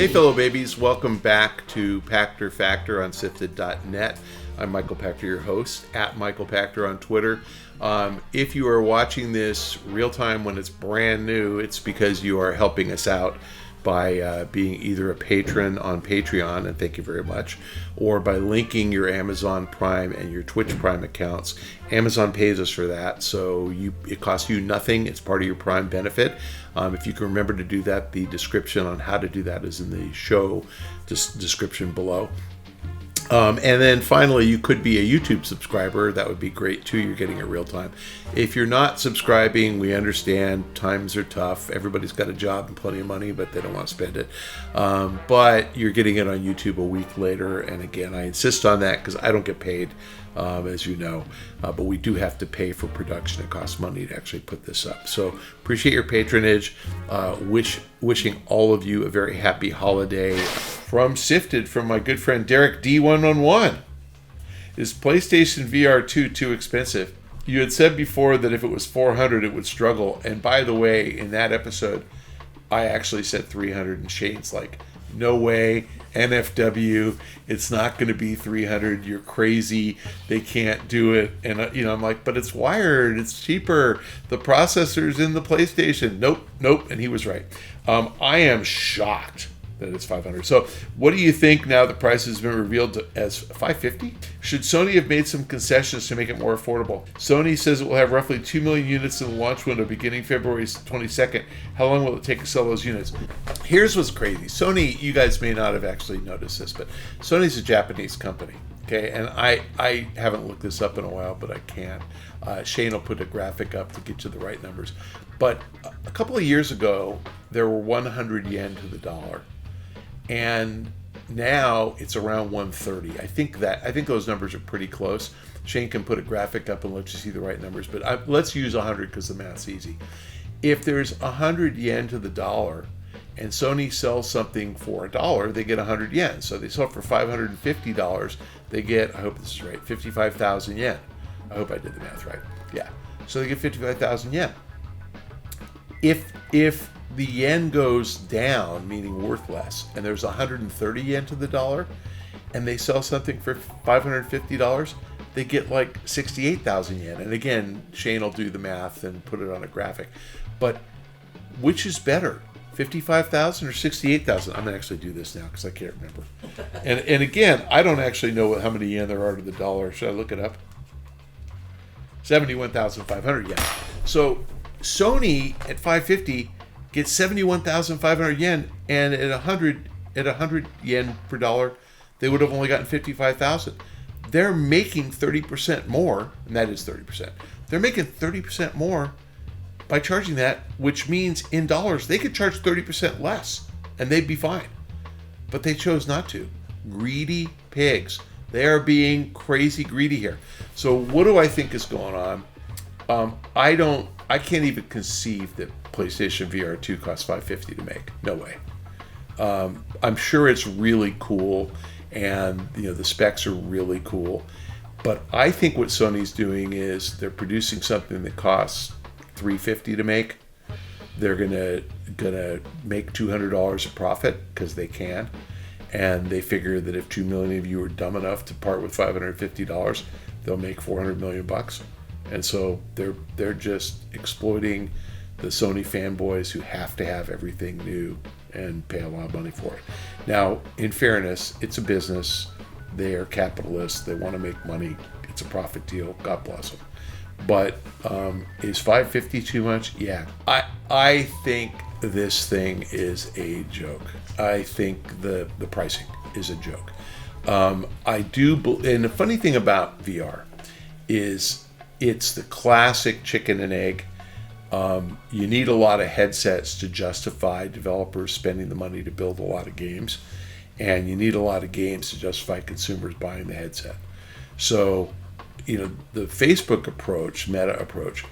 Hey fellow babies, welcome back to Pachter Factor on SIFTD.net. I'm Michael Pachter, your host, at Michael Pachter on Twitter. If you are watching this real time when it's brand new, it's because you are helping us out by being either a patron on Patreon, and thank you very much, or by linking your Amazon Prime and your Twitch Prime accounts. Amazon pays us for that, so it costs you nothing. It's part of your Prime benefit. If you can remember to do that, the description on how to do that is in the show description below. And then finally, you could be a YouTube subscriber. That would be great too. You're getting it real time. If you're not subscribing, we understand times are tough. Everybody's got a job and plenty of money, but they don't want to spend it. But you're getting it on YouTube a week later. And again, I insist on that because I don't get paid, as you know. But we do have to pay for production. It costs money to actually put this up. So appreciate your patronage. Wishing all of you a very happy holiday. From SIFTD, from my good friend Derek D111. Is PlayStation VR2 too expensive? You had said before that if it was $400 it would struggle. And by the way, in that episode, I actually said $300 and Shane's like, no way, NFW, it's not going to be $300. You're crazy. They can't do it. And I'm like, but it's wired. It's cheaper. The processor's in the PlayStation. Nope. And he was right. I am shocked that it's $500. So what do you think now the price has been revealed as $550? Should Sony have made some concessions to make it more affordable? Sony says it will have roughly 2 million units in the launch window beginning February 22nd. How long will it take to sell those units? Here's what's crazy. Sony, you guys may not have actually noticed this, but Sony's a Japanese company. Okay, and I haven't looked this up in a while, but I can. Shane will put a graphic up to get you the right numbers. But a couple of years ago, there were 100 yen to the dollar. And now it's around 130. I think those numbers are pretty close. Shane can put a graphic up and let you see the right numbers, but let's use 100 because the math's easy. If there's 100 yen to the dollar and Sony sells something for $1, they get 100 yen. So they sell it for $550. They get, I hope this is right, 55,000 yen. I hope I did the math right. Yeah. So they get 55,000 yen. If the yen goes down, meaning worth less, and there's 130 yen to the dollar, and they sell something for $550, they get like 68,000 yen. And again, Shane will do the math and put it on a graphic. But which is better, 55,000 or 68,000? I'm going to actually do this now because I can't remember. And again, I don't actually know how many yen there are to the dollar. Should I look it up? 71,500 yen. So Sony at 550 gets 71,500 yen, and at 100 yen per dollar, they would have only gotten 55,000. They're making 30% more, and that is 30%. They're making 30% more by charging that, which means in dollars they could charge 30% less, and they'd be fine. But they chose not to. Greedy pigs. They are being crazy greedy here. So what do I think is going on? I can't even conceive that PlayStation VR2 costs $550 to make. No way. I'm sure it's really cool, and the specs are really cool. But I think what Sony's doing is they're producing something that costs $350 to make. They're gonna make $200 a profit because they can, and they figure that if 2 million of you are dumb enough to part with $550, they'll make $400 million bucks. And so they're just exploiting the Sony fanboys who have to have everything new and pay a lot of money for it. Now, in fairness, it's a business. They are capitalists. They want to make money. It's a profit deal. God bless them. But is $550 too much? Yeah. I think this thing is a joke. I think the pricing is a joke. And the funny thing about VR is it's the classic chicken and egg. You need a lot of headsets to justify developers spending the money to build a lot of games, and you need a lot of games to justify consumers buying the headset. So, the Facebook approach, Meta approach,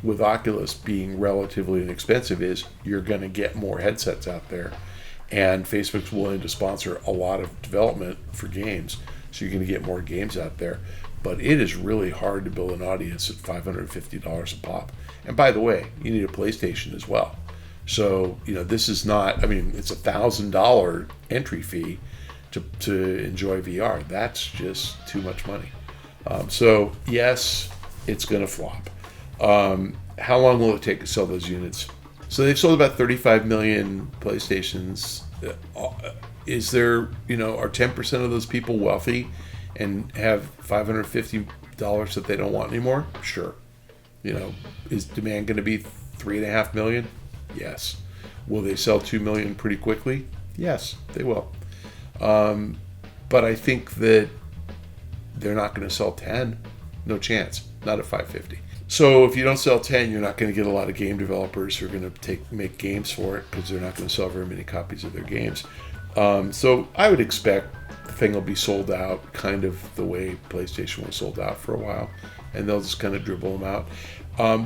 with Oculus being relatively inexpensive is you're going to get more headsets out there, and Facebook's willing to sponsor a lot of development for games, so you're going to get more games out there. But it is really hard to build an audience at $550 a pop. And by the way, you need a PlayStation as well. So, this is not, it's $1,000 entry fee to enjoy VR. That's just too much money. So, yes, it's going to flop. How long will it take to sell those units? So they've sold about 35 million PlayStations. Is there, are 10% of those people wealthy and have $550 that they don't want anymore? Sure. Is demand going to be 3.5 million? Yes. Will they sell 2 million pretty quickly? Yes, they will. But I think that they're not going to sell 10. No chance. Not at 550. So if you don't sell 10, you're not going to get a lot of game developers who are going to make games for it, because they're not going to sell very many copies of their games. So I would expect the thing will be sold out kind of the way PlayStation was sold out for a while, and they'll just kind of dribble them out.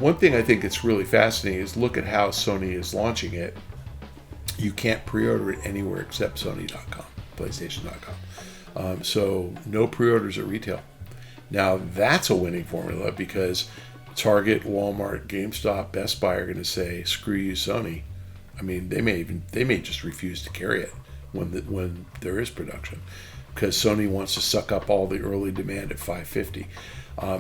One thing I think it's really fascinating is look at how Sony is launching it. You can't pre-order it anywhere except Sony.com, PlayStation.com. So no pre-orders at retail. Now that's a winning formula, because Target, Walmart, GameStop, Best Buy are going to say, "Screw you, Sony." They may just refuse to carry it when there is production, because Sony wants to suck up all the early demand at 550.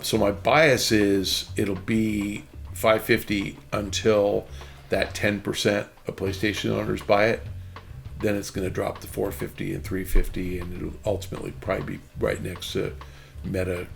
So my bias is it'll be 550 until that 10% of PlayStation owners buy it. Then it's going to drop to 450 and 350, and it'll ultimately probably be right next to Meta,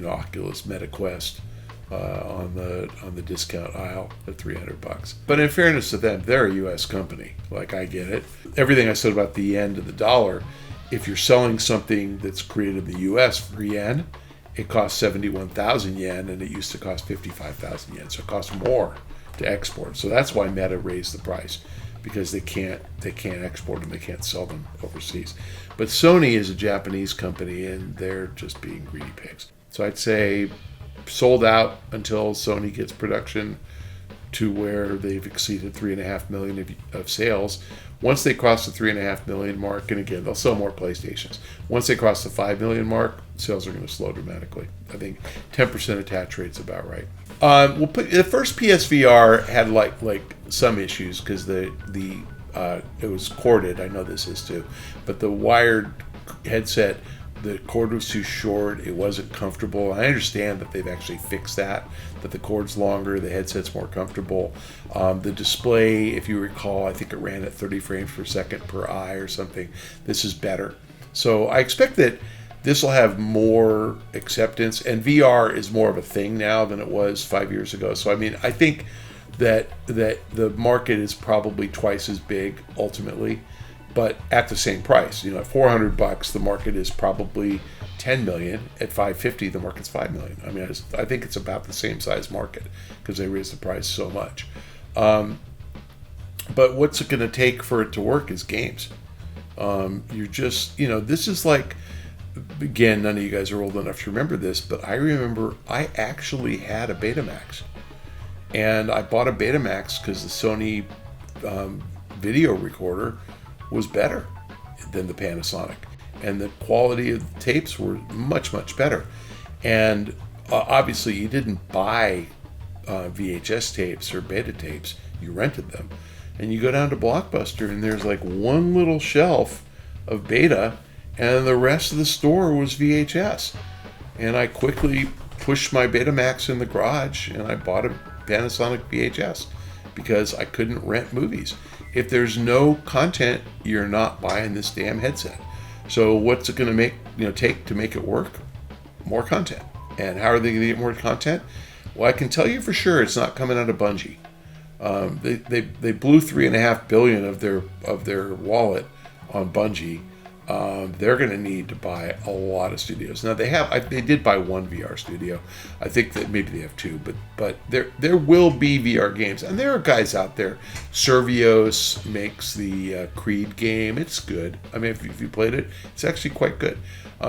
Oculus, Meta Quest. On the discount aisle at $300. But in fairness to them, they're a U.S. company. I get it. Everything I said about the yen to the dollar, if you're selling something that's created in the U.S. for yen, it costs 71,000 yen, and it used to cost 55,000 yen. So it costs more to export. So that's why Meta raised the price, because they can't export them, they can't sell them overseas. But Sony is a Japanese company, and they're just being greedy pigs. So I'd say sold out until Sony gets production to where they've exceeded 3.5 million of sales. Once they cross the 3.5 million mark, and again, they'll sell more PlayStations. Once they cross the 5 million mark, sales are going to slow dramatically. I think 10% attach rate's about right. The first PSVR had like some issues because it was corded. I know this is too, but the wired headset, the cord was too short. It wasn't comfortable. I understand that they've actually fixed that the cord's longer, the headset's more comfortable. The display, if you recall, I think it ran at 30 frames per second per eye or something. This is better. So I expect that this will have more acceptance, and VR is more of a thing now than it was 5 years ago. So I think that the market is probably twice as big ultimately, but at the same price. At $400, the market is probably 10 million. At 550, the market's 5 million. I think it's about the same size market because they raised the price so much. But what's it going to take for it to work is games. This is like, again, none of you guys are old enough to remember this, but I remember I actually had a Betamax. And I bought a Betamax because the Sony video recorder was better than the Panasonic, and the quality of the tapes were much, much better. And obviously you didn't buy VHS tapes or beta tapes, you rented them. And you go down to Blockbuster and there's like one little shelf of beta and the rest of the store was VHS. And I quickly pushed my Betamax in the garage and I bought a Panasonic VHS because I couldn't rent movies. If there's no content, you're not buying this damn headset. So what's it going to take to make it work? More content. And how are they going to get more content? Well, I can tell you for sure it's not coming out of Bungie. They blew $3.5 billion of their wallet on Bungie. They're going to need to buy a lot of studios. Now they did buy one VR studio. I think that maybe they have two, but there will be VR games, and there are guys out there. Servios makes the Creed game. It's good. If you played it, it's actually quite good.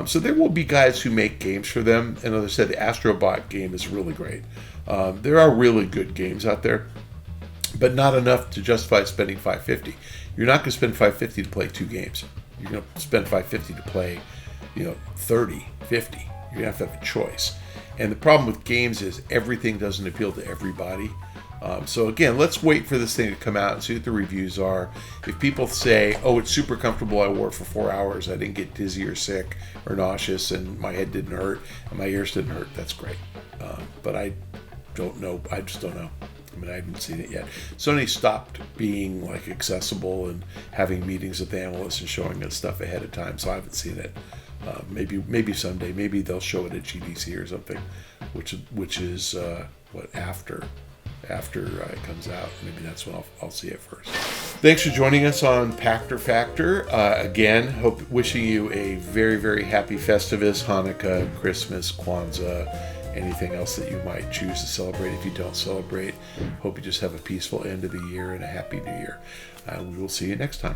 So there will be guys who make games for them. And as I said, the Astrobot game is really great. There are really good games out there, but not enough to justify spending $550. You're not going to spend $550 to play two games. You're going to spend $550 to play, 30, 50. You're going to have a choice. And the problem with games is everything doesn't appeal to everybody. So again, let's wait for this thing to come out and see what the reviews are. If people say, oh, it's super comfortable, I wore it for 4 hours, I didn't get dizzy or sick or nauseous, and my head didn't hurt and my ears didn't hurt, that's great. But I don't know. I just don't know. I mean, I haven't seen it yet. Sony stopped being like accessible and having meetings with the analysts and showing us stuff ahead of time, so I haven't seen it. Maybe someday. Maybe they'll show it at GDC or something, which is after it comes out. Maybe that's when I'll see it first. Thanks for joining us on Pachter Factor. Again, wishing you a very, very happy Festivus, Hanukkah, Christmas, Kwanzaa, anything else that you might choose to celebrate if you don't celebrate. Hope you just have a peaceful end of the year and a happy new year. We will see you next time.